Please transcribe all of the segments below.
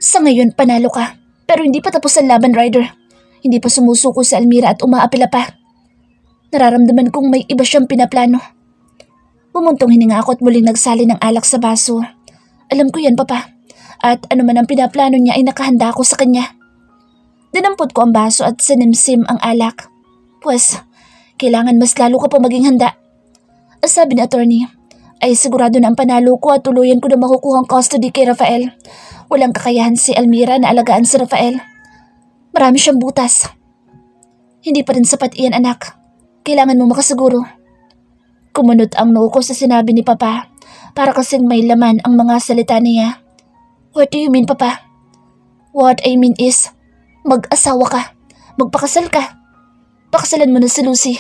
Sa ngayon, panalo ka. Pero hindi pa tapos ang laban, Ryder. Hindi pa sumusuko si Almira at umaapila pa. Nararamdaman kong may iba siyang pinaplano. Bumuntong hininga ako at muling nagsali ng alak sa baso. Alam ko yan, Papa. At ano man ang pinaplano niya ay nakahanda ako sa kanya. Dinampot ko ang baso at sinimsim ang alak. Pues, kailangan mas lalo ka pa maging handa. Sabi ni attorney, ay sigurado na ang panalo ko at tuluyan ko na makukuha ang custody kay Rafael. Walang kakayahan si Almira na alagaan si Rafael. Marami siyang butas. Hindi pa rin sapat iyan, anak. Kailangan mo makasiguro. Kumunot ang noo ko sa sinabi ni Papa para kasing may laman ang mga salita niya. What do you mean, Papa? What I mean is, mag-asawa ka. Magpakasal ka. Pakasalan mo na si Lucy.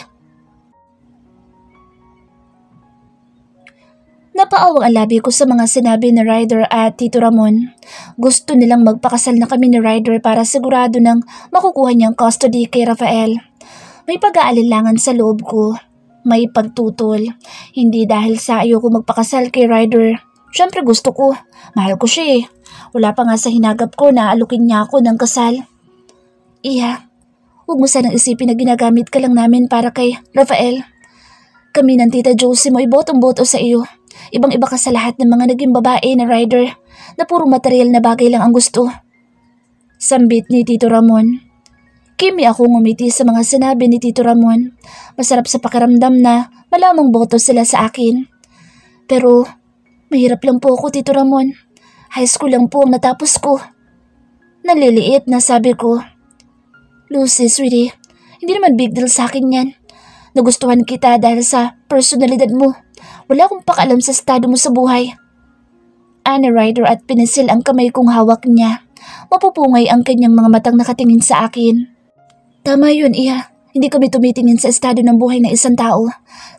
Napaawang ang labi ko sa mga sinabi ni Ryder at Tito Ramon. Gusto nilang magpakasal na kami ni Ryder para sigurado nang makukuha niyang custody kay Rafael. May pag-aalinlangan sa loob ko. May pagtutol. Hindi dahil sa ayoko magpakasal kay Ryder. Siyempre gusto ko. Mahal ko siya eh. Wala pa nga sa hinagap ko na alukin niya ako ng kasal. Iha, huwag mo sanang isipin na ginagamit ka lang namin para kay Rafael. Kami ng Tita Josie mo ay botong-boto sa iyo. Ibang-iba ka sa lahat ng mga naging babae na Ryder na puro material na bagay lang ang gusto. Sambit ni Tito Ramon. Kimi ako ngumiti sa mga sinabi ni Tito Ramon. Masarap sa pakiramdam na malamang boto sila sa akin. Pero mahirap lang po ako, Tito Ramon. High school lang po ang natapos ko. Naliliit na sabi ko. Lucy, sweetie, hindi naman big deal sa akin yan. Nagustuhan kita dahil sa personalidad mo. Wala akong pakalam sa estado mo sa buhay. Ani Ryder at pinisil ang kamay kong hawak niya. Mapupungay ang kanyang mga matang nakatingin sa akin. Tama yun, Iha. Hindi kami tumitingin sa estado ng buhay ng isang tao.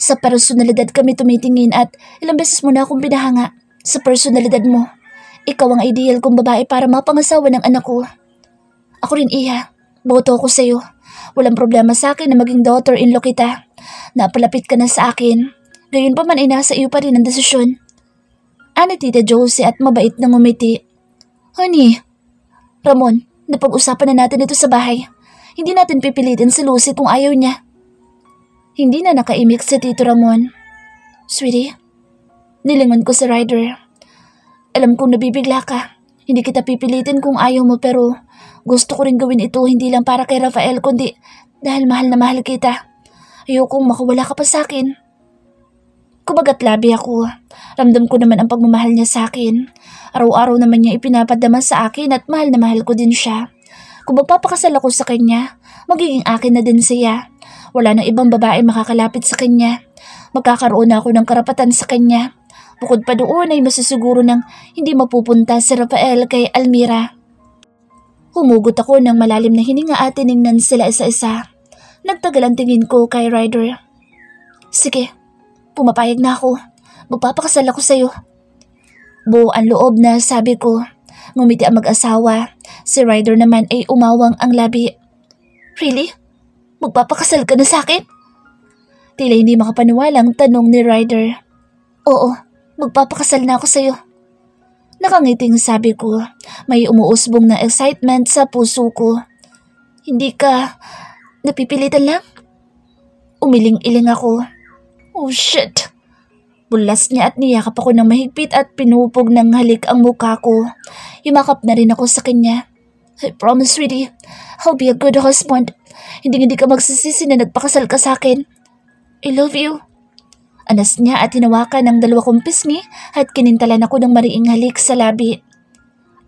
Sa personalidad kami tumitingin at ilang beses mo na akong pinahanga. Sa personalidad mo. Ikaw ang ideal kong babae para mapangasawa ng anak ko. Ako rin, Iha. Boto ako sa'yo. Walang problema sa akin na maging daughter-in-law kita. Napalapit ka na sa akin. Gayon pa man ay nasa iyo pa rin ang desisyon. Ani Tita Josie at mabait na ngumiti. Honey, Ramon, napag-usapan na natin ito sa bahay. Hindi natin pipilitin si Lucy kung ayaw niya. Hindi na nakaimik si Tito Ramon. Sweetie, nilingon ko si Ryder. Alam kong nabibigla ka. Hindi kita pipilitin kung ayaw mo pero gusto ko rin gawin ito hindi lang para kay Rafael kundi dahil mahal na mahal kita. Ayokong makawala ka pa sa akin. Kumagat labi ako. Ramdam ko naman ang pagmamahal niya sa akin. Araw-araw naman niya ipinapadama sa akin at mahal na mahal ko din siya. Kung magpapakasal ako sa kanya, magiging akin na din siya. Wala nang ibang babae makakalapit sa kanya. Magkakaroon na ako ng karapatan sa kanya. Bukod pa doon ay masisiguro ng hindi mapupunta si Rafael kay Almira. Humugot ako ng malalim na hininga at tiningnan sila isa-isa. Nagtagal ang tingin ko kay Ryder. Sige. Pumapayag na ako. Magpapakasal ako sa'yo. Buo ang loob na sabi ko. Ngumiti ang mag-asawa. Si Ryder naman ay umawang ang labi. Really? Magpapakasal ka na sa'kin? Tila hindi makapaniwalang tanong ni Ryder. Oo, magpapakasal na ako sa'yo. Nakangiting sabi ko. May umuusbong na excitement sa puso ko. Hindi ka napipilitan lang? Umiling-iling ako. Oh shit! Bulas niya at niyakap ako ng mahigpit at pinupog ng halik ang mukha ko. Yumakap na rin ako sa kanya. I promise, sweetie, I'll be a good husband. Hindi ka magsisisi na nagpakasal ka sa akin. I love you. Anas niya at hinawakan ng dalawa kong pisngi at kinintalan ako ng mariing halik sa labi.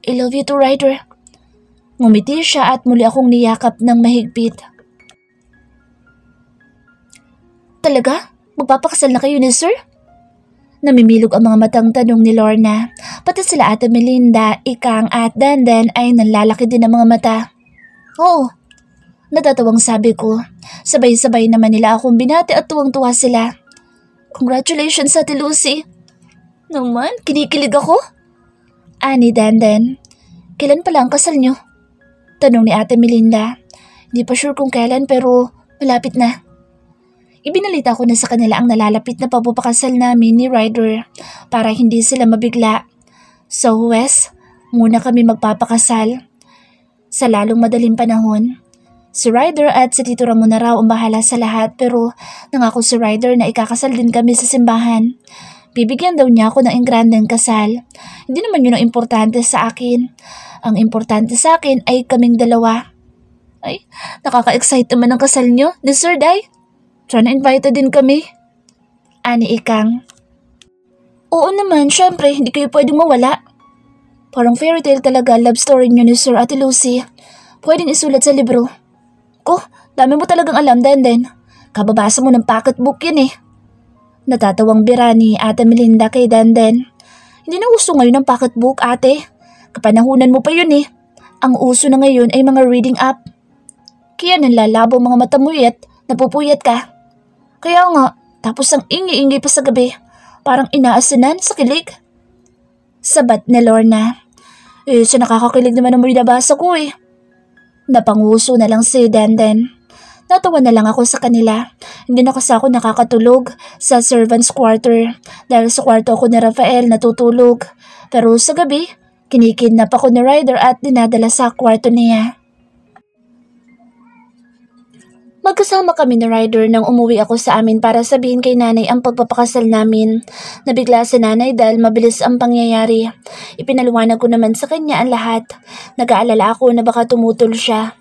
I love you too, Ryder. Ngumiti siya at muli akong niyakap ng mahigpit. Talaga? Magpapakasal na kayo ni Sir? Namimilog ang mga matang tanong ni Lorna. Pati sila Ate Melinda, Ikang at Dandan ay nanlalaki din ang mga mata. Oo, natatawang sabi ko. Sabay-sabay naman nila akong binati at tuwang-tuwa sila. Congratulations, Ate Lucy. Naman, kinikilig ako. Ani Dandan. Kailan pala ang kasal nyo? Tanong ni Ate Melinda. Hindi pa sure kung kailan pero malapit na. Ibinalita ko na sa kanila ang nalalapit na pagpapakasal namin ni Ryder para hindi sila mabigla. So Wes, muna kami magpapakasal. Sa lalong madaling panahon, si Ryder at si Tito Ramon na raw ang bahala sa lahat pero nangako si Ryder na ikakasal din kami sa simbahan. Bibigyan daw niya ako ng engrandeng kasal. Hindi naman yun ang importante sa akin. Ang importante sa akin ay kaming dalawa. Ay, nakaka-excite naman ang kasal niyo ni Sir Day. Sana invited din kami. Ani Ikang. Oo naman, syempre, hindi kayo pwedeng mawala. Parang fairy tale talaga love story niyo ni Sir Ate Lucy. Pwedeng isulat sa libro. Ko, dami mo talagang alam, Denden. Kababasa mo ng pocketbook yun eh. Natatawang bira ni Ate Melinda kay Denden. Hindi na uso ngayon ang pocketbook, ate. Kapanahunan mo pa yun eh. Ang uso na ngayon ay mga reading app. Kaya nanlalabo mga mata mo at napupuyat ka. Kaya nga, tapos ang ingi-ingi pa sa gabi. Parang inaasinan sa kilig. Sabat ni Lorna. Sa nakakakilig naman ang binabasa ko eh. Napanguso na lang si Denden. Natawa na lang ako sa kanila. Hindi na kasi ako nakakatulog sa servant's quarter dahil sa kwarto ako ni Rafael natutulog. Pero sa gabi, kinikidnap ako ni Ryder at dinadala sa kwarto niya. Magkasama kami ni Ryder nang umuwi ako sa amin para sabihin kay nanay ang pagpapakasal namin. Nabigla si nanay dahil mabilis ang pangyayari. Ipinaliwanag ko naman sa kanya ang lahat. Nag-aalala ako na baka tumutol siya.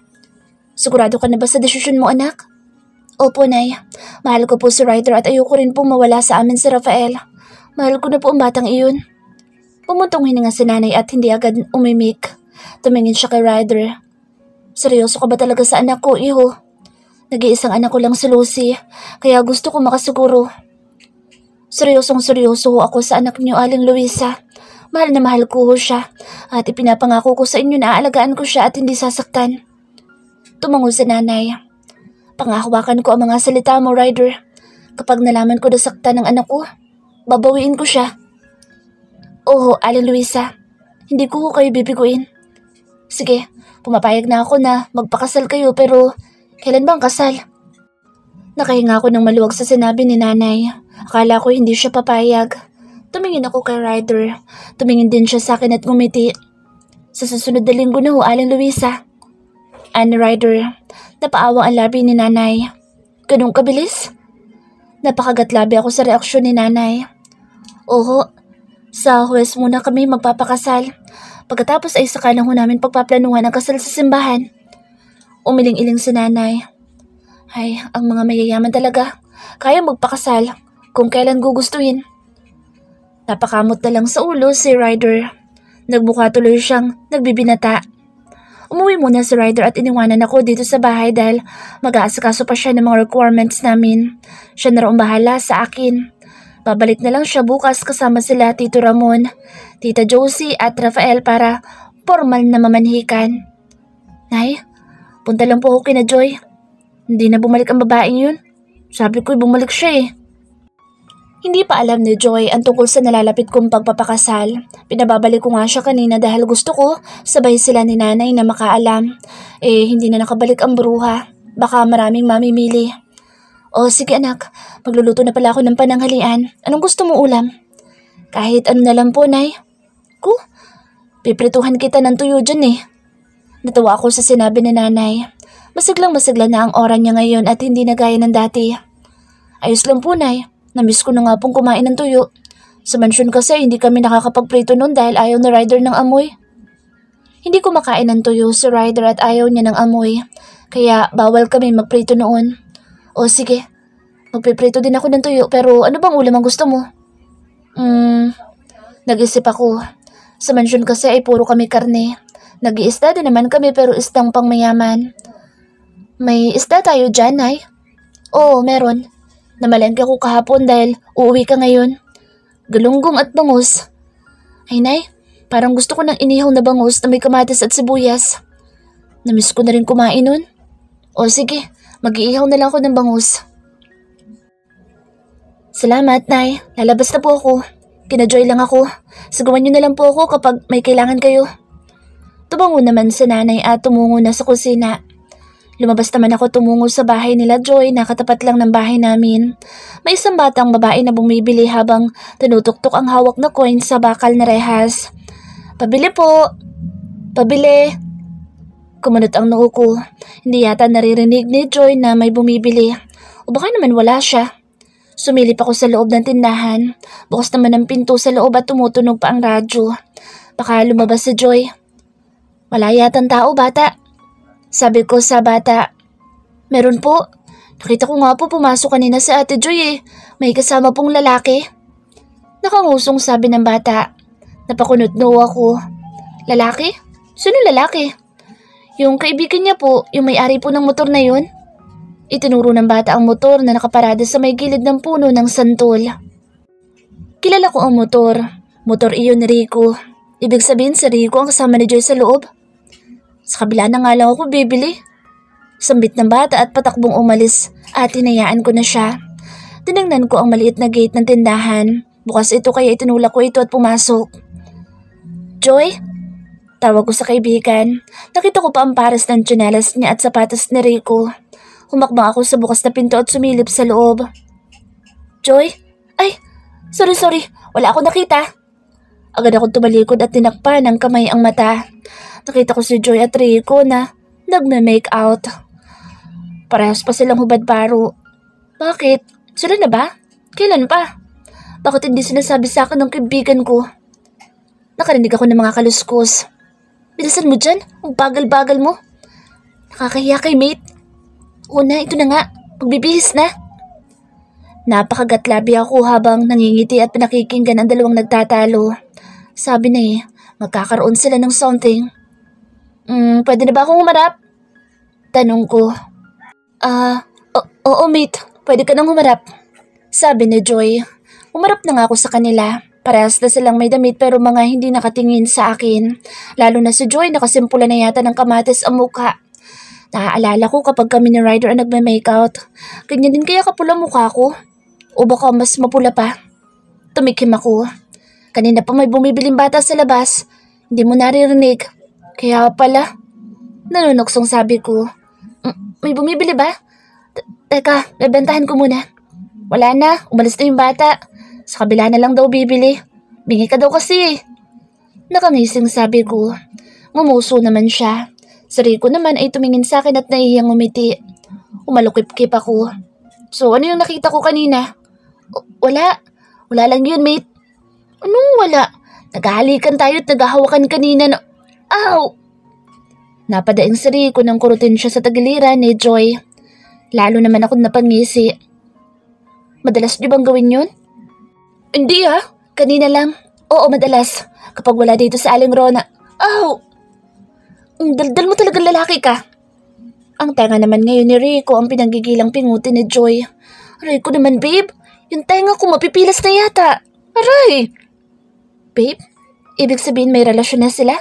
Sigurado ka na ba sa desisyon mo, anak? Opo, Nay. Mahal ko po si Ryder at ayoko rin po mawala sa amin si Rafael. Mahal ko na po ang batang iyon. Pumuntong hininga si nanay at hindi agad umimik. Tumingin siya kay Ryder. Seryoso ka ba talaga sa anak ko, iho? Nag-iisang anak ko lang si Lucy, kaya gusto ko makasiguro. Seryosong seryoso ako sa anak niyo, Aling Luisa. Mahal na mahal ko siya at ipinapangako ko sa inyo na aalagaan ko siya at hindi sasaktan. Tumango si nanay. Pangahawakan ko ang mga salita mo, Ryder. Kapag nalaman ko nasaktan ng anak ko, babawiin ko siya. Oo, Aling Luisa. Hindi ko kayo bibiguin. Sige, pumapayag na ako na magpakasal kayo pero kailan ba ang kasal? Nakahinga ako ng maluwag sa sinabi ni nanay. Akala ko hindi siya papayag. Tumingin ako kay Ryder. Tumingin din siya sa akin at ngumiti. Sa susunod na linggo na ho, Aling Luisa. Ryder, napaawang ang labi ni nanay. Ganun kabilis? Napakagatlabi ako sa reaksyon ni nanay. Oo, sa Huwes muna kami magpapakasal. Pagkatapos ay saka lang ho namin pagpaplanuhan ang kasal sa simbahan. Umiling-iling si nanay. Ay, ang mga mayayaman talaga. Kaya magpakasal kung kailan gugustuhin. Napakamot na lang sa ulo si Ryder. Nagmukha tuloy siyang nagbibinata. Umuwi muna si Ryder at iniwanan ako dito sa bahay dahil mag-aasikaso pa siya ng mga requirements namin. Siya na raw bahala sa akin. Babalik na lang siya bukas kasama sila Tito Ramon, Tita Josie at Rafael para formal na mamanhikan. Nay, punta lang po ako kina Joy. Hindi na bumalik ang babaeng yun. Sabi ko bumalik siya eh. Hindi pa alam ni Joy ang tungkol sa nalalapit kong pagpapakasal. Pinababalik ko nga siya kanina dahil gusto ko sabay sila ni nanay na makaalam. Hindi na nakabalik ang bruha. Baka maraming mamimili. O sige anak, magluluto na pala ako ng pananghalian. Anong gusto mo ulam? Kahit ano na lang po, Nay. Piprituhan kita ng tuyo dyan eh. Natawa ako sa sinabi ni nanay. Masiglang-masigla na ang oras niya ngayon at hindi na gaya ng dati. Ayos lang po, Nay. Namiss ko na nga pong kumain ng tuyo. Sa mansyon kasi hindi kami nakakapagprito noon dahil ayaw ni Ryder ng amoy. Hindi ko makain ng tuyo si Ryder at ayaw niya ng amoy. Kaya bawal kami magprito noon. O sige, magpiprito din ako ng tuyo pero ano bang ulam ang gusto mo? Nag-isip ako. Sa mansyon kasi ay puro kami karne. Nag-iisda din naman kami pero isdang pang mayaman. May isda tayo dyan, Nay? Oo, meron. Namalengke ako kahapon dahil uuwi ka ngayon. Galunggong at bangus. Ay, Nay, parang gusto ko ng inihaw na bangus na may kamatis at sibuyas. Namiss ko na rin kumain nun. O sige, mag-iihaw na lang ako ng bangus. Salamat, Nay. Lalabas na po ako. Kina-Joy lang ako. Sagawan niyo na lang po ako kapag may kailangan kayo. Tumango naman si nanay at tumungo na sa kusina. Lumabas naman ako tumungo sa bahay nila Joy na katapat lang ng bahay namin. May isang batang babae na bumibili habang tinutuktok ang hawak na coin sa bakal na rehas. Pabili po! Pabili! Kumunot ang noo ko. Hindi yata naririnig ni Joy na may bumibili. O baka naman wala siya. Sumilip ako sa loob ng tindahan. Bukas naman ang pinto sa loob at tumutunog pa ang radyo. Baka lumabas si Joy. Wala yatang tao, bata. Sabi ko sa bata. Meron po. Nakita ko nga po pumasok kanina si Ate Joy eh. May kasama pong lalaki. Nakangusong sabi ng bata. Napakunot noo ako. Lalaki? Sino lalaki? Yung kaibigan niya po, yung may-ari po ng motor na yun. Itinuro ng bata ang motor na nakaparada sa may gilid ng puno ng santol. Kilala ko ang motor. Motor iyon ni Rico. Ibig sabihin si Rico ang kasama ni Joy sa loob. Sa kabila na nga lang ako bibili. Sambit ng bata at patakbong umalis at hinayaan ko na siya. Tinignan ko ang maliit na gate ng tindahan. Bukas ito kaya itinulak ko ito at pumasok. Joy? Tawag ko sa kaibigan. Nakita ko pa ang pares ng tsinelas niya at sapatos ni Rico. Humakbang ako sa bukas na pinto at sumilip sa loob. Joy? Ay, sorry. Wala akong nakita. Agad akong tumalikod at tinakpan ng kamay ang mata. Nakita ko si Joy at Rico na nagme-make out. Parehas pa silang hubad paro. Bakit? Sila na ba? Kailan pa? Bakit hindi sinasabi sa akin ng kaibigan ko? Nakarinig ako ng mga kaluskos. Bilisan mo dyan, ang bagal-bagal mo. Nakakahiya kay mate. Una, ito na nga, magbibihis na. Napakagatlabi ako habang nangingiti at pinakikinggan ang dalawang nagtatalo. Sabi na magkakaroon sila ng something. Pwede na ba akong humarap? Tanong ko. Oo mate, pwede ka nang humarap. Sabi ni Joy. Humarap na nga ako sa kanila. Parehas na silang may damit pero mga hindi nakatingin sa akin. Lalo na si Joy, nakasimpula na yata ng kamatis ang mukha. Naaalala ko kapag kami ni Ryder ang nagme-makeout. Ganyan din kaya kapula mukha ko? O baka mas mapula pa? Tumikim ako. Kanina pa may bumibiling bata sa labas. Hindi mo naririnig. Kaya pala. Nanunuksong sabi ko. May bumibili ba? Teka, bebentahan ko muna. Wala na, umalis na yung bata. Sa kabila na lang daw bibili. Bingi ka daw kasi. Nakangising sabi ko. Ngumuso naman siya. Si Rico naman ay tumingin sa akin at naihiyang umiti. Umalukip-kip ako. So ano yung nakita ko kanina? Wala. Wala lang yun, mate. Anong wala? Naghahalikan tayo at naghahawakan kanina na... Ow! Napadaing si Rico nang kurutin siya sa tagiliran ni Joy. Lalo naman ako napangisi. Madalas niyo bang gawin yun? Hindi kanina lang. Oo, madalas. Kapag wala dito sa Aling Rona. Ow! Ang daldal mo talagang lalaki ka. Ang tenga naman ngayon ni Rico ang pinanggigilang pinguti ni Joy. Rico naman, babe. Yung tenga ko mapipilas na yata. Aray! Babe, ibig sabihin may relasyon na sila?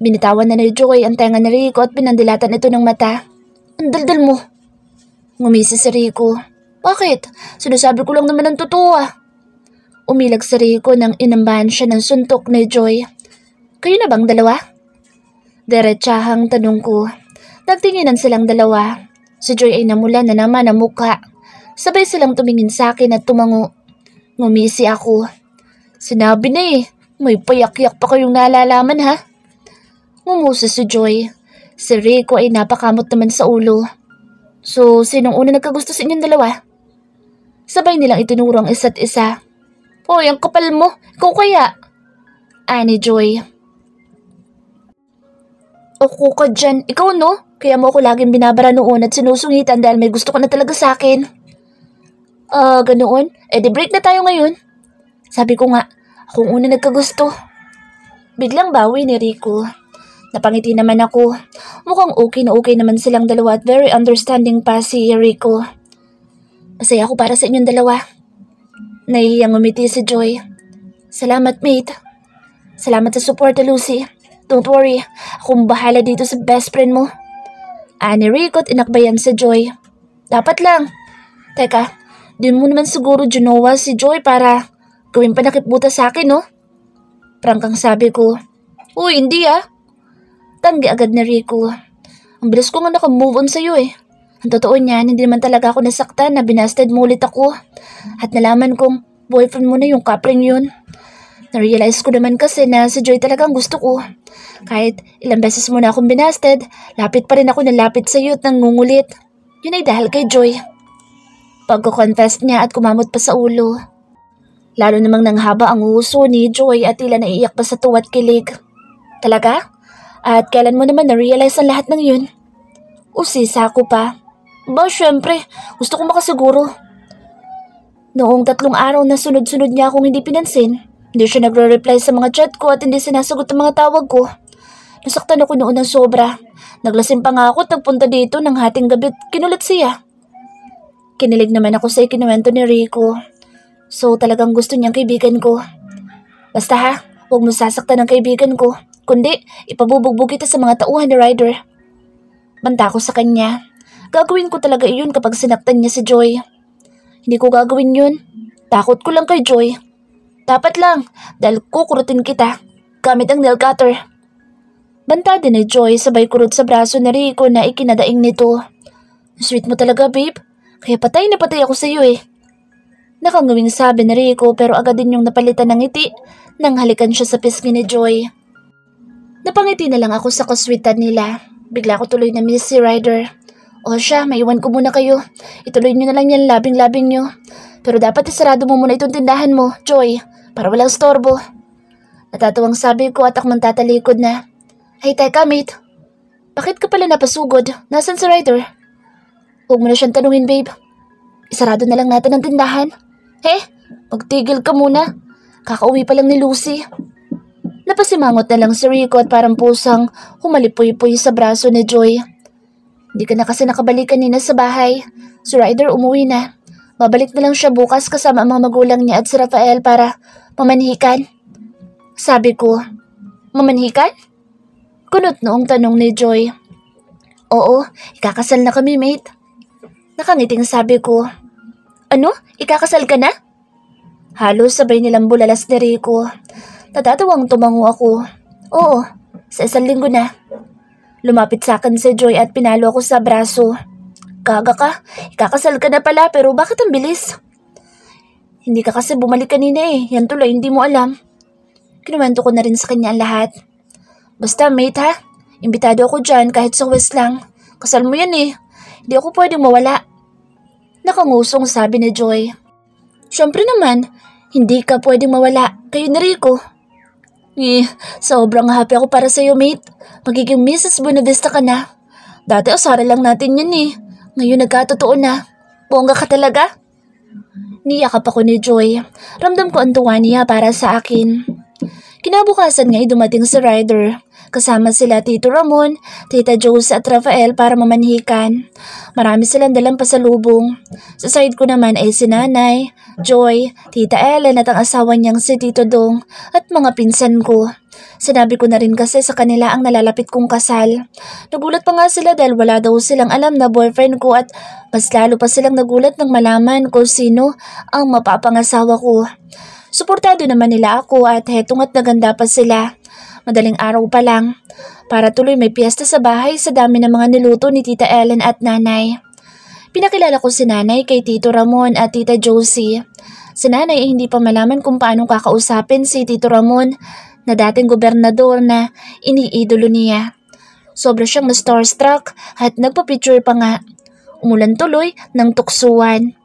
Binitawan na ni Joy ang tenga ni Rico at pinandilatan ito ng mata. Ang daldal mo. Ngumisi si Rico. Bakit? Sinasabi ko lang naman ang totoo Umilag si Rico nang inambahan siya ng suntok ni Joy. Kayo na bang dalawa? Diretsahang tanong ko. Nagtinginan silang dalawa. Si Joy ay namulan na naman ang mukha. Sabay silang tumingin sa akin at tumango. Ngumisi ako. Sinabi na may payak-yak pa kayong nalalaman Ngumusa si Joy. Si Rico ay napakamot naman sa ulo. So, sinong una nagkagusto sa inyong dalawa? Sabay nilang itinuro ang isa't isa. Hoy, ang kapal mo. Ikaw kaya? Ani Joy. Ako ka dyan. Ikaw no? Kaya mo ako laging binabara noon at sinusungitan dahil may gusto ka na talaga sa akin. Ganoon? Di break na tayo ngayon. Sabi ko nga, akong una nagkagusto. Biglang bawi ni Rico. Napangiti naman ako. Mukhang okay na okay naman silang dalawa at very understanding pa si Rico. Masaya ako para sa inyong dalawa. Nahihiyang umiti si Joy. Salamat, mate. Salamat sa support, Lucy. Don't worry, akong bahala dito sa best friend mo. Ani Rico at inakbayan si Joy. Dapat lang. Teka, di mo naman siguro ginawa si Joy para gawin pa nakipbuta sa akin, no? Prangkang sabi ko. Uy, hindi Tanggi agad ni Rico. Ang bilis ko nga nakamove on sa'yo Ang totoo niyan, hindi naman talaga ako nasaktan na binasted mo ulit ako. At nalaman kong boyfriend mo na yung kapring yun. Na-realize ko naman kasi na si Joy talagang gusto ko. Kahit ilang beses mo na akong binasted, lapit pa rin ako ng lapit sa iyo at nangungulit. Yun ay dahil kay Joy. Pagko-confess niya at kumamot pa sa ulo. Lalo namang nanghaba ang uso ni Joy at tila naiiyak pa sa tuwa at kilig. Talaga? At kailan mo naman na-realize ang lahat ng yun? Usisa ko pa. Ba, syempre. Gusto ko makasiguro. Noong 3 araw na sunod-sunod niya akong hindi pinansin, hindi siya nagre-reply sa mga chat ko at hindi sinasagot ang mga tawag ko. Nasaktan ako noon ng sobra. Naglasing pa nga ako at nagpunta dito ng hating gabi at kinulit siya. Kinilig naman ako sa ikinuwento ni Rico. So talagang gusto niyang kaibigan ko. Basta ha, huwag mo sasaktan ng kaibigan ko. Kundi ipabubugbog kita sa mga tauhan ni Ryder. Banta ko sa kanya. Gagawin ko talaga iyon kapag sinaktan niya si Joy. Hindi ko gagawin yun. Takot ko lang kay Joy. Dapat lang, dahil kukurutin kita. Gamit ang nail cutter. Banta din ni Joy sabay kurot sa braso ni Rico na ikinadaing nito. Sweet mo talaga, babe. Kaya patay na patay ako sa iyo eh. Nakangawing sabi ni Rico pero agad din yung napalitan ng ngiti nang halikan siya sa pisngi ni Joy. Napangiti na lang ako sa kaswitan nila. Bigla ko tuloy na miss si Ryder. O siya, maiwan ko muna kayo. Ituloy niyo na lang yan labing-labing niyo. Pero dapat isarado mo muna itong tindahan mo, Joy, para walang storbo. Natatawang sabi ko at akmang tatalikod na. Hey, teka mate. Bakit ka pala napasugod? Nasaan si Ryder? Huwag mo na siyang tanungin, babe. Isarado na lang natin ang tindahan. Magtigil ka muna. Kakauwi pa lang ni Lucy. Napasimangot na lang si Rico at parang pusang humalipoy-poy sa braso ni Joy. Hindi ka na kasi nakabalik kanina sa bahay. Si Ryder umuwi na. Babalik na lang siya bukas kasama ang mga magulang niya at si Rafael para mamanhikan. Sabi ko, mamanhikan? Kunot noong tanong ni Joy. Oo, ikakasal na kami, mate. Nakangiting sabi ko. Ano? Ikakasal ka na? Halos sabay nilang bulalas ni Rico. Natatawang tumango ako. Oo, sa 1 linggo na. Lumapit sa akin si Joy at pinalo ako sa braso. Gaga ka, ikakasal ka na pala pero bakit ang bilis? Hindi ka kasi bumalik kanina eh, yan tuloy hindi mo alam. Kinuwento ko na rin sa kanya ang lahat. Basta mate ha, imbitado ako dyan kahit sa West lang. Kasal mo yan eh, hindi ako pwedeng mawala. Nakangusong sabi ni Joy. Siyempre naman, hindi ka pwedeng mawala. Kayo ni Rico. Sobrang happy ako para sa'yo, mate. Magiging Mrs. Buenavista ka na. Dati asara lang natin yun eh. Ngayon nagkatotoo na. Bongga ka talaga. Niyakap ako ni Joy. Ramdam ko ang tuwa niya para sa akin. Kinabukasan nga dumating si Ryder. Kasama sila Tito Ramon, Tita Josie at Rafael para mamanhikan. Marami silang dalang pasalubong. Sa side ko naman ay si Nanay, Joy, Tita Ellen at ang asawa niyang si Tito Dong at mga pinsan ko. Sinabi ko na rin kasi sa kanila ang nalalapit kong kasal. Nagulat pa nga sila dahil wala daw silang alam na boyfriend ko at mas lalo pa silang nagulat nang malaman kung sino ang mapapangasawa ko. Suportado naman nila ako at hetong at naganda pa sila. Madaling araw pa lang. Para tuloy may piyesta sa bahay sa dami ng mga niluto ni Tita Ellen at Nanay. Pinakilala ko si Nanay kay Tito Ramon at Tita Josie. Si Nanay ay hindi pa malaman kung paano kakausapin si Tito Ramon na dating gobernador na iniidolo niya. Sobra siyang na-starstruck at nagpa-picture pa nga. Umulan tuloy ng tuksuan.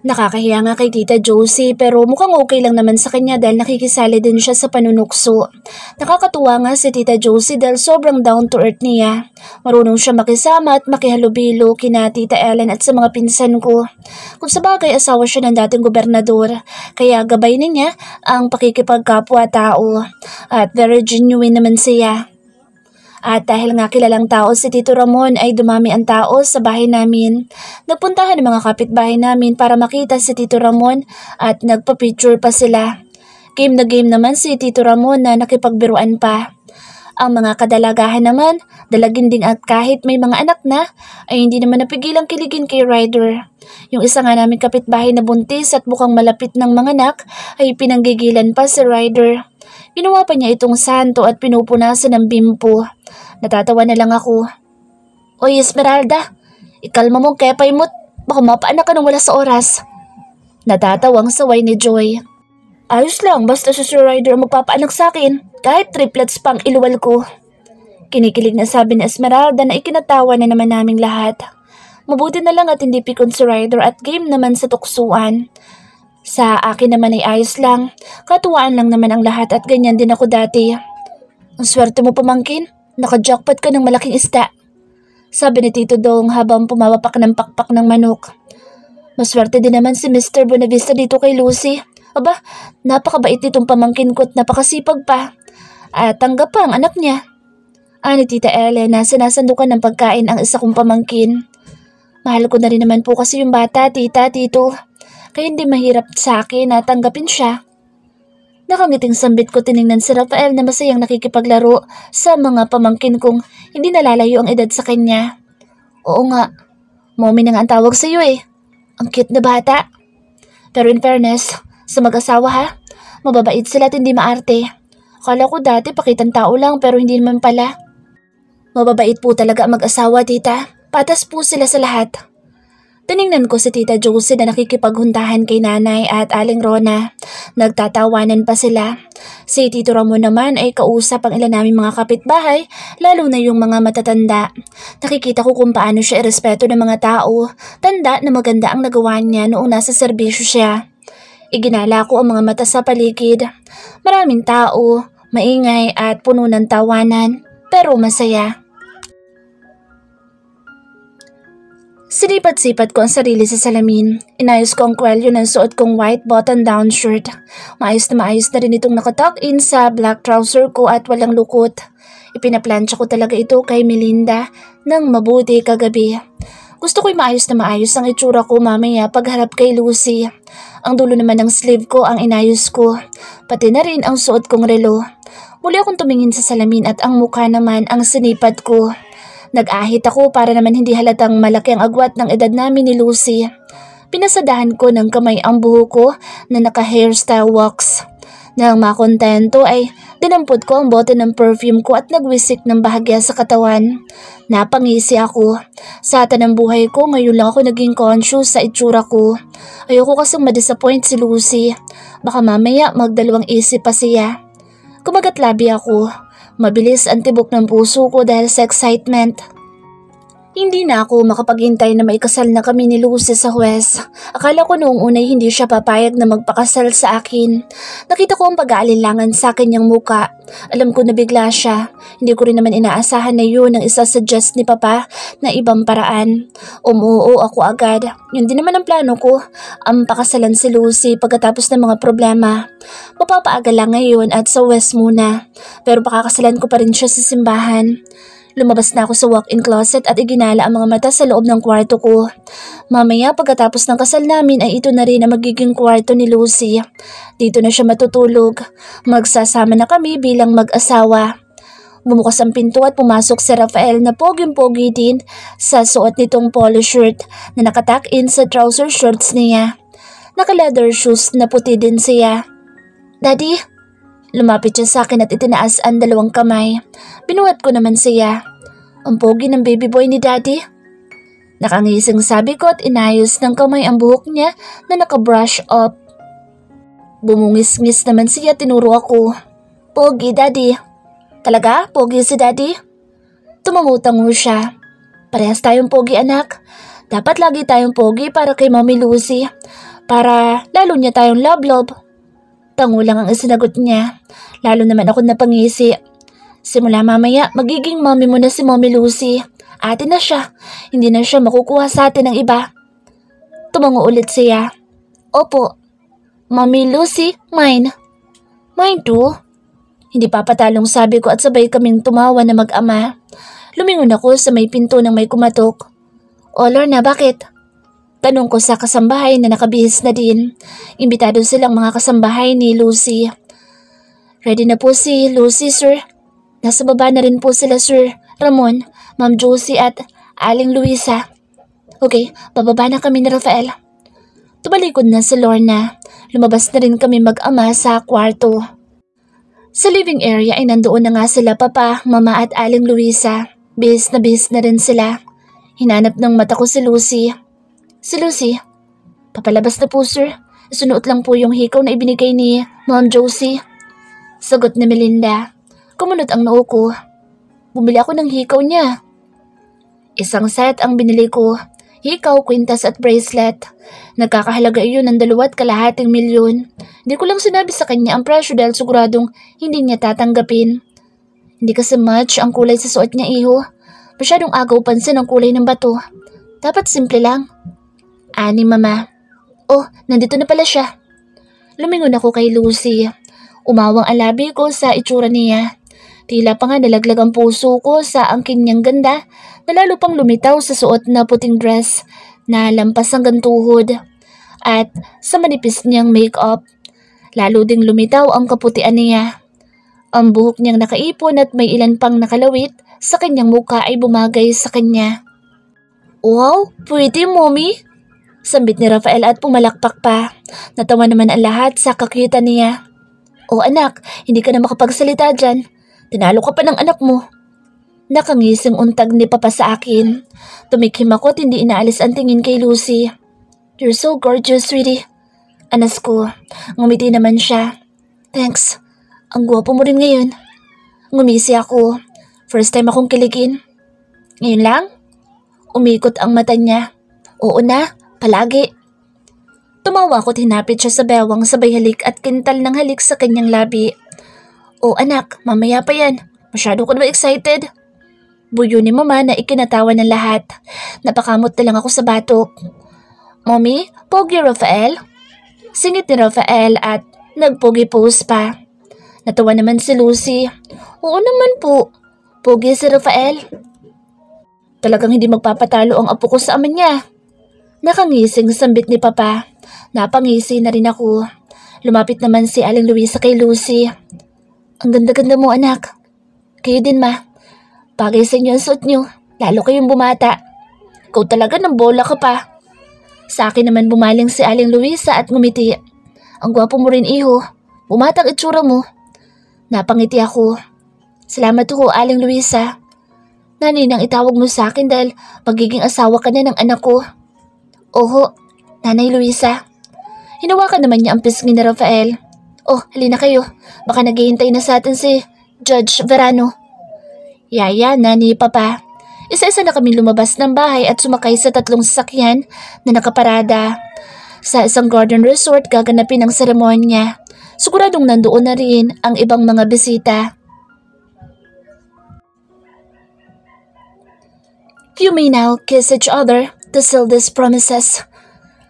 Nakakahiya nga kay Tita Josie pero mukhang okay lang naman sa kanya dahil nakikisali din siya sa panunukso. Nakakatuwa nga si Tita Josie dahil sobrang down to earth niya. Marunong siya makisama at makihalubilo kina Tita Ellen at sa mga pinsan ko. Kung sabagay asawa siya ng dating gobernador, kaya gabay niya ang pakikipagkapwa-tao at very genuine naman siya. At dahil nga kilalang tao si Tito Ramon ay dumami ang tao sa bahay namin. Nagpuntahan ng mga kapitbahay namin para makita si Tito Ramon at nagpa-picture pa sila. Game na game naman si Tito Ramon na nakipagbiruan pa. Ang mga kadalagahan naman, dalagin din at kahit may mga anak na, ay hindi naman napigilang kiligin kay Ryder. Yung isa nga namin kapitbahay na buntis at mukhang malapit ng mga anak ay pinanggigilan pa si Ryder. Ginawa pa niya itong santo at pinupunasan ng bimpo. Natatawa na lang ako. Oy Esmeralda, ikalma mo kepay mo't baka mapaanak ka nang wala sa oras. Natatawang saway ni Joy. Ayos lang, basta si Sir Ryder ang magpapaanak sa akin. Kahit triplets pang iluwal ko. Kinikilig na sabi ni Esmeralda na ikinatawa na naman naming lahat. Mabuti na lang at hindi pikon si Ryder at game naman sa tuksuan. Sa akin naman ay ayos lang. Katuwaan lang naman ang lahat at ganyan din ako dati. Ang swerte mo pamangkin, naka-jackpot ka ng malaking isda. Sabi ni Tito Dong habang pumapapak ng pakpak ng manok. Maswerte din naman si Mr. Bonavista dito kay Lucy. Aba, napakabait nitong pamangkin ko at napakasipag pa. At tanggap pa ang anak niya. Ani Tita Ellen na sinasandukan ng pagkain ang isa kong pamangkin. Mahal ko na rin naman po kasi yung bata, tita, tito. Kaya hindi mahirap sa akin na tanggapin siya. Nakangiting sambit ko tiningnan si Rafael na masayang nakikipaglaro sa mga pamangkin kong hindi nalalayo ang edad sa kanya. Oo nga, mommy na nga ang tawag sa iyo eh. Ang cute na bata. Pero in fairness, sa mag-asawa ha, mababait sila at hindi maarte. Akala ko dati pakitang tao lang pero hindi naman pala. Mababait po talaga ang mag-asawa, tita. Patas po sila sa lahat. Tiningnan ko si Tita Josie na nakikipaghuntahan kay Nanay at Aling Rona. Nagtatawanan pa sila. Si Tito Ramon naman ay kausap ang ilan naming mga kapitbahay, lalo na yung mga matatanda. Nakikita ko kung paano siya irespeto ng mga tao. Tanda na maganda ang nagawa niya noong nasa serbisyo siya. Iginala ko ang mga mata sa paligid. Maraming tao, maingay at puno ng tawanan, pero masaya. Sinipat-sipat ko ang sarili sa salamin. Inayos ko ang kwelyo ng suot kong white button-down shirt. Maayos na rin itong nakatuck-in sa black trouser ko at walang lukot. Ipinaplansya ko talaga ito kay Melinda ng mabuti kagabi. Gusto ko'y maayos na maayos ang itsura ko mamaya pagharap kay Lucy. Ang dulo naman ng sleeve ko ang inayos ko. Pati na rin ang suot kong relo. Muli akong tumingin sa salamin at ang mukha naman ang sinipat ko. Nag-ahit ako para naman hindi halatang malaki ang agwat ng edad namin ni Lucy. Pinasadahan ko ng kamay ang buho ko na naka-hairstyle wax. Nang makontento ay dinampot ko ang bote ng perfume ko at nagwisik ng bahagya sa katawan. Napangisi ako. Sa tanang buhay ko, ngayon lang ako naging conscious sa itsura ko. Ayoko kasing madisappoint si Lucy. Baka mamaya magdalawang isip pa siya. Kumagat labi ako. Mabilis ang tibok ng puso ko dahil sa excitement. Hindi na ako makapaghintay na maikasal na kami ni Lucy sa huwes. Akala ko noong unay hindi siya papayag na magpakasal sa akin. Nakita ko ang pag-aalinlangan sa kanyang muka. Alam ko na bigla siya. Hindi ko rin naman inaasahan na yun ang isa-suggest ni Papa na ibang paraan. Umuo ako agad. Yun din naman ang plano ko. Ang pakasalan si Lucy pagkatapos ng mga problema. Mapapaaga lang ngayon at sa huwes muna. Pero pakakasalan ko pa rin siya sa simbahan. Lumabas na ako sa walk-in closet at iginala ang mga mata sa loob ng kwarto ko. Mamaya pagkatapos ng kasal namin ay ito na rin ang magiging kwarto ni Lucy. Dito na siya matutulog. Magsasama na kami bilang mag-asawa. Bumukas ang pinto at pumasok si Rafael na poging-pogi din sa suot nitong polo shirt na nakatuck-in sa trouser shorts niya. Naka-leather shoes na puti din siya. Daddy? Lumapit siya sa akin at itinaas ang dalawang kamay. Binuhat ko naman siya. Ang pogi ng baby boy ni Daddy. Nakangising sabi ko at inayos ng kamay ang buhok niya na naka-brush up. Bumungis-ngis naman siya, tinuro ako. Pogi, Daddy. Talaga? Pogi si Daddy? Tumangutango siya. Parehas tayong pogi, anak. Dapat lagi tayong pogi para kay Mommy Lucy. Para lalo niya tayong love-love. Tango lang ang isinagot niya. Lalo naman ako napangisi. Simula mamaya, magiging mommy mo na si Mommy Lucy. Ate na siya. Hindi na siya makukuha sa atin ng iba. Tumango ulit siya. Opo. Mommy Lucy, mine. Mine too? Hindi papatalong sabi ko at sabay kaming tumawa na mag-ama. Lumingon ako sa may pinto nang may kumatok. O Lorna, bakit? Tanong ko sa kasambahay na nakabihis na din. Imbitado silang mga kasambahay ni Lucy. Ready na po si Lucy, sir. Nasa baba na rin po sila, Sir Ramon, Ma'am Josie at Aling Luisa. Okay, bababa na kami ni Rafael. Tumalikod na si Lorna. Lumabas na rin kami mag-ama sa kwarto. Sa living area ay nandoon na nga sila Papa, Mama at Aling Luisa. Bihis na rin sila. Hinanap ng mata ko si Lucy. Si Lucy, papalabas na po, sir. Sunuot lang po yung hikaw na ibinigay ni Ma'am Josie. Sagot ni Melinda. Kumunot ang noo ko. Bumili ako ng hikaw niya. Isang set ang binili ko. Hikaw, kwintas at bracelet. Nagkakahalaga iyon ng 2.5 milyon. Hindi ko lang sinabi sa kanya ang presyo dahil siguradong hindi niya tatanggapin. Hindi kasi match ang kulay sa suot niya, iho. Masyadong agaw pansin ang kulay ng bato. Dapat simple lang. Ani, mama. Oh, nandito na pala siya. Lumingon ako kay Lucy. Umawang ang labi ko sa itsura niya. Tila pa nga nalaglag ang puso ko sa angking niyang ganda na lalo pang lumitaw sa suot na puting dress na lampas hanggang tuhod. At sa manipis niyang make-up, lalo ding lumitaw ang kaputian niya. Ang buhok niyang nakaipon at may ilan pang nakalawit sa kanyang mukha ay bumagay sa kanya. Wow, pretty, mommy! Sambit ni Rafael at pumalakpak pa. Natawa naman ang lahat sa kakyutan niya. O anak, hindi ka na makapagsalita dyan. Tinalo ka pa ng anak mo. Nakangising untag ni Papa sa akin. Tumikim ako at hindi inaalis ang tingin kay Lucy. You're so gorgeous, sweetie. Anas ko, ngumiti naman siya. Thanks. Ang gwapo mo rin ngayon. Ngumisi ako. First time akong kiligin. Ngayon lang? Umikot ang mata niya. Oo na, palagi. Tumawa ako't hinapit siya sa bewang sabay halik at kintal ng halik sa kanyang labi. O anak, mamaya pa yan. Masyado ka na ba excited? Buyo ni mama na ikinatawa ng lahat. Napakamot na lang ako sa batok. Mommy, pogi Rafael? Singit ni Rafael at nagpogi-pose pa. Natawa naman si Lucy. Oo naman po. Pogi si Rafael. Talagang hindi magpapatalo ang apo ko sa ama niya. Nakangising sambit ni Papa. Napangisi na rin ako. Lumapit naman si Aling Luisa kay Lucy. Ang ganda-ganda mo, anak. Kayo din, ma. Bagay sa inyo ang suot nyo. Lalo kayong bumata. Ikaw talaga ng bola ka pa. Sa akin naman bumaling si Aling Luisa at ngumiti. Ang gwapo mo rin, iho. Bumatang itsura mo. Napangiti ako. Salamat ho, Aling Luisa. Naninang itawag mo sa akin dahil magiging asawa ka na ng anak ko. Oho, Nanay Luisa. Hinawakan naman niya ang pisngi ni Rafael. Oh, halina kayo. Baka naghihintay na sa atin si Judge Verano. Yaya, Nani, Papa. Isa-isa na kami lumabas ng bahay at sumakay sa 3 sasakyan na nakaparada. Sa isang garden resort gaganapin ang seremonya. Siguradong nandoon na rin ang ibang mga bisita. You may now kiss each other to seal these promises.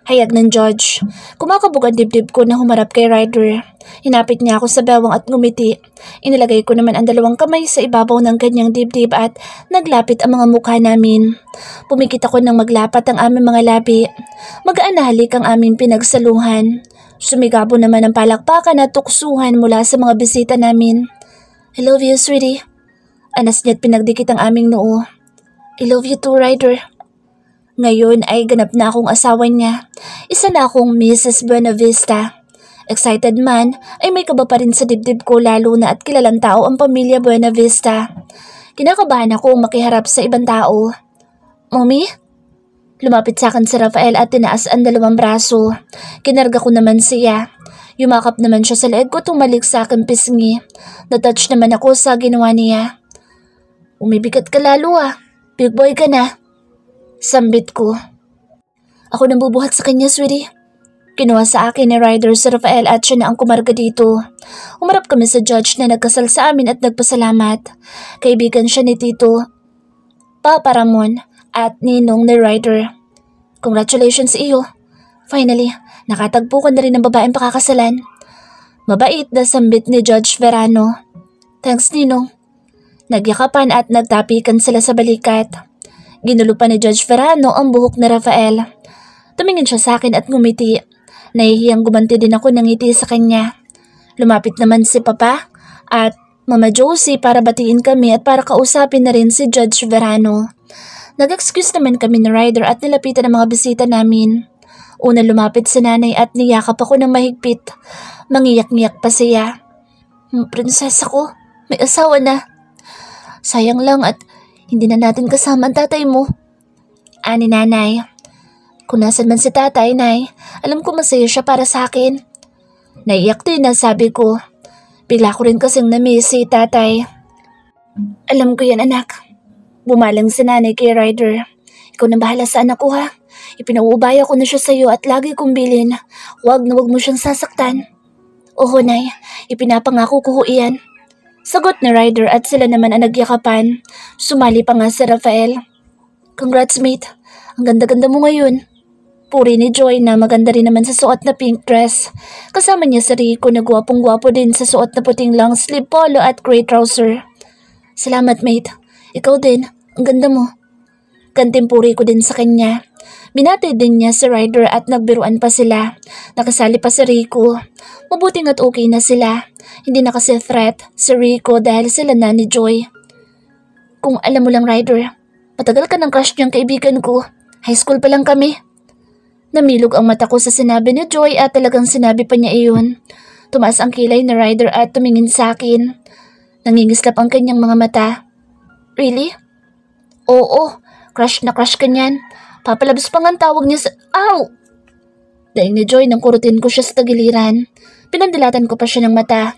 Hayag ng judge. Kumakabog ang dibdib ko na humarap kay Ryder. Hinapit niya ako sa bewang at ngumiti. Inilagay ko naman ang 2 kamay sa ibabaw ng kanyang dibdib at naglapit ang mga mukha namin. Pumikit ako nang maglapat ang aming mga labi. Magaan na halik ang aming pinagsaluhan. Sumigabo naman ang palakpakan at tuksuhan mula sa mga bisita namin. I love you, sweetie. Anas niya't pinagdikit ang aming noo. I love you too, Ryder. Ngayon ay ganap na akong asawa niya. Isa na akong Mrs. Buenavista. Excited man ay may kaba pa rin sa dibdib ko lalo na at kilalang tao ang pamilya Buenavista. Kinakabahan akong makiharap sa ibang tao. Mommy? Lumapit sa akin si Rafael at tinaas ang 2 braso. Kinarga ko naman siya. Yumakap naman siya sa leeg ko tumalik sa akin pisngi. Natouch naman ako sa ginawa niya. Umibigat ka lalo ah. Big boy ka na. Sambit ko. Ako nang bubuhat sa kanya, sweetie. Kinuha sa akin ni Ryder si Rafael at siya na ang kumarga dito. Umarap kami sa judge na nagkasal sa amin at nagpasalamat. Kaibigan siya ni Tito, Papa Ramon at ninong ni Ryder. Congratulations iyo. Finally, nakatagpo ka na rin ng babaeng pakakasalan. Mabait na sambit ni Judge Verano. Thanks, ninong. Nagyakapan at nagtapikan sila sa balikat. Ginulo pa ni Judge Verano ang buhok ni Rafael. Tumingin siya sa akin at ngumiti. Nahihiyang gumanti din ako ng ngiti sa kanya. Lumapit naman si Papa at Mama Josie para batiin kami at para kausapin na rin si Judge Verano. Nag-excuse naman kami ni Ryder at nilapitan ang mga bisita namin. Una lumapit si nanay at niyakap ako ng mahigpit. Mangiyak-ngiyak pa siya. Prinsesa ko, may asawa na. Sayang lang at hindi na natin kasama ang tatay mo. Ani nanay. Kung nasan man si tatay, Nay, alam ko masaya siya para sa akin. Naiyak din na sabi ko. Bigla ko rin kasing na-miss si tatay. Alam ko yan, anak. Bumalang si nanay kay Ryder. Ikaw na bahala sa anak ko, ha. Ipinauubaya ko na siya sa'yo at lagi kong bilin. Huwag na huwag mo siyang sasaktan. Oo, Nay. Ipinapangako ko iyan. Sagot ni Ryder at sila naman ang nagyakapan. Sumali pa nga si Rafael. Congrats, mate. Ang ganda-ganda mo ngayon. Puri ni Joy na maganda rin naman sa suot na pink dress. Kasama niya si Rico na gwapong-gwapo din sa suot na puting long sleeve polo at gray trouser. Salamat, mate. Ikaw din. Ang ganda mo. Kantimpuri ko din sa kanya. Binati din niya si Ryder at nagbiruan pa sila. Nakasali pa si Rico. Mabuting at okay na sila. Hindi na kasi threat si Rico dahil sila na ni Joy. Kung alam mo lang, Ryder, matagal ka ng crush niyang kaibigan ko. High school pa lang kami. Namilog ang mata ko sa sinabi ni Joy at talagang sinabi pa niya iyon. Tumaas ang kilay ni Ryder at tumingin sa akin. Nangingislap ang kanyang mga mata. Really? Oo, crush na crush ka niyan. Papalabas pa nga ang tawag niya sa... Ow! Daing ni Joy nang kurutin ko siya sa tagiliran. Pinandilatan ko pa siya ng mata.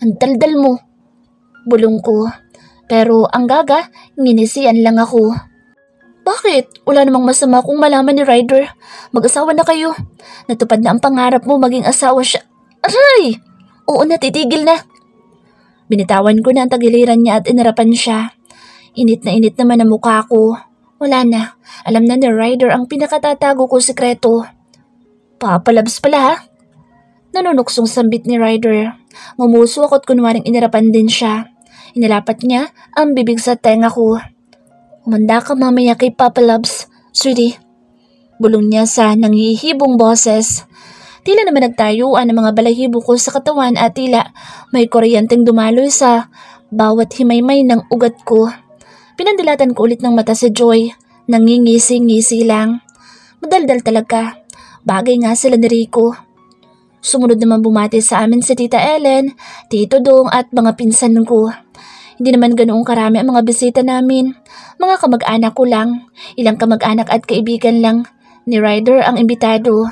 Ang daldal mo. Bulong ko. Pero ang gaga, nginisian lang ako. Bakit? Wala namang masama kung malaman ni Ryder. Mag-asawa na kayo. Natupad na ang pangarap mo maging asawa siya. Aray! Oo na, titigil na. Binitawan ko na ang tagiliran niya at inarapan siya. Init na init naman ang mukha ko. Wala na. Alam na ni Ryder ang pinakatatago ko sikreto. Papalabs pala, ha? Nanunuksong sambit ni Ryder. Ngumuso ako at kunwaring inarapan din siya. Inalapat niya ang bibig sa tenga ko. Umanda ka mamaya kay Papa Loves, sweetie. Bulong niya sa nangihibong boses. Tila naman nagtayuan ang mga balahibo ko sa katawan at tila may kuryenteng dumaloy sa bawat himaymay ng ugat ko. Pinandilatan ko ulit ng mata si Joy. Nangingisi-ngisi lang. Madaldal talaga. Bagay nga sila ni Rico. Sumunod naman bumati sa amin si Tita Ellen, Tito Dong at mga pinsan ko. Hindi naman ganoong karami ang mga bisita namin. Mga kamag-anak ko lang. Ilang kamag-anak at kaibigan lang ni Ryder ang imbitado.